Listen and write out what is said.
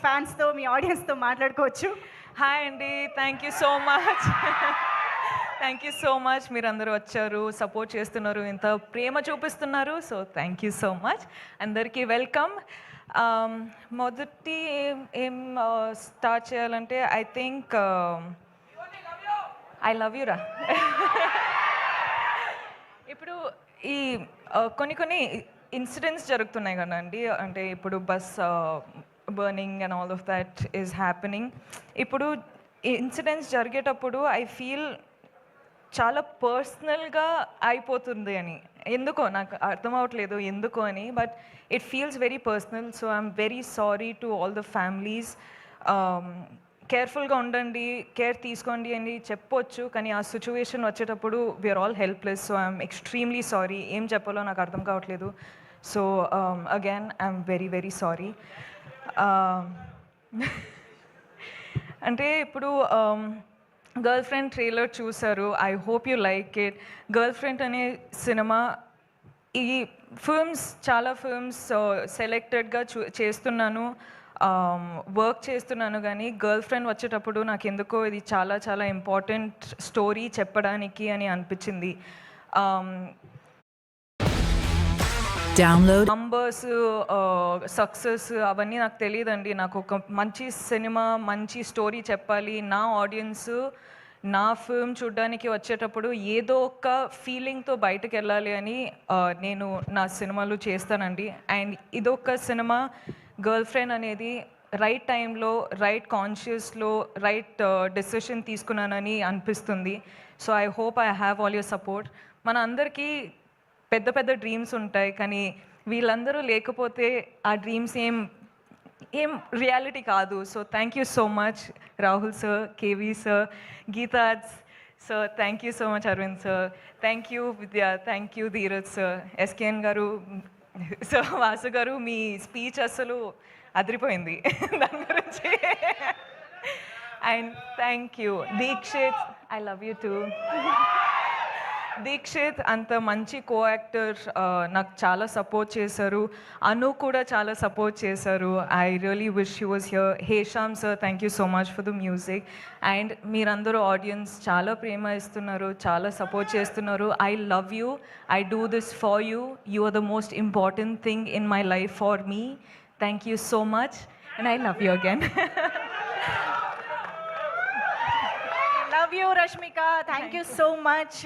ఫ్యాన్స్తో మీ ఆడియన్స్తో మాట్లాడుకోవచ్చు. హాయ్ అండి, thank you so much. Thank you so much. మీరందరూ వచ్చారు, సపోర్ట్ చేస్తున్నారు, ఇంత ప్రేమ చూపిస్తున్నారు. So thank you so much. అందరికీ వెల్కమ్. మొదటి ఏం స్టార్ట్ చేయాలంటే I think I love you రా. ఇప్పుడు ఈ కొన్ని ఇన్సిడెంట్స్ జరుగుతున్నాయి కదండి, అంటే ఇప్పుడు bus burning and all of that is happening. ఇప్పుడు ఇన్సిడెంట్స్ జరిగేటప్పుడు ఐ ఫీల్ చాలా పర్సనల్గా అయిపోతుంది అని, ఎందుకో నాకు అర్థం అవ్వట్లేదు ఎందుకో అని, but it feels very personal. So I'm very sorry to all the families. కేర్ఫుల్గా ఉండండి, కేర్ తీసుకోండి అని చెప్పొచ్చు, కానీ ఆ సిచ్యువేషన్ వచ్చేటప్పుడు we are all helpless. So I'm extremely sorry. ఏం చెప్పాలో నాకు అర్థం కావట్లేదు. So again I'm very very sorry. అంటే ఇప్పుడు గర్ల్ ఫ్రెండ్ ట్రైలర్ చూసారు. I hope you like it. Girl friend అనే సినిమా, ఈ చాలా ఫిల్మ్స్ సెలెక్టెడ్గా చేస్తున్నాను, వర్క్ చేస్తున్నాను, కానీ గర్ల్ ఫ్రెండ్ వచ్చేటప్పుడు నాకు ఎందుకో ఇది చాలా చాలా ఇంపార్టెంట్ స్టోరీ చెప్పడానికి అని అనిపించింది. డౌన్లోడ్ నంబర్స్, సక్సెస్ అవన్నీ నాకు తెలియదండి. నాకు ఒక మంచి సినిమా, మంచి స్టోరీ చెప్పాలి. నా ఆడియన్స్ నా ఫిల్మ్ చూడడానికి వచ్చేటప్పుడు ఏదో ఒక ఫీలింగ్తో బయటకు వెళ్ళాలి అని నేను నా సినిమాలు చేస్తానండి. అండ్ ఇదొక సినిమా, గర్ల్ ఫ్రెండ్ అనేది రైట్ టైంలో, రైట్ కాన్షియస్లో రైట్ డెసిషన్ తీసుకున్నానని అనిపిస్తుంది. So I hope I have all your support. మన అందరికీ పెద్ద పెద్ద డ్రీమ్స్ ఉంటాయి, కానీ వీళ్ళందరూ లేకపోతే ఆ డ్రీమ్స్ ఏం రియాలిటీ కాదు. So thank you so much Rahul sir, KV sir, గీతాజ్ sir, thank you so much Aravind sir, thank you Vidya, thank you Dheeraj sir, SKN గారు, సో వాసు గారు, మీ స్పీచ్ అసలు అదిరిపోయింది దాని గురించి. And thank you Deekshith, I love you too. Deekshith అంత మంచి కో యాక్టర్, నాకు చాలా సపోర్ట్ చేశారు. అను కూడా చాలా సపోర్ట్ చేశారు. I really wish you was here. Hesham sir, thank you so much for the music. And మీరందరూ ఆడియన్స్ చాలా ప్రేమ ఇస్తున్నారు, చాలా సపోర్ట్ చేస్తున్నారు. I love you. I do this for you. You are the most important thing in my life for me. Thank you so much and I love you again. Love you Rashmika. Thank you so much.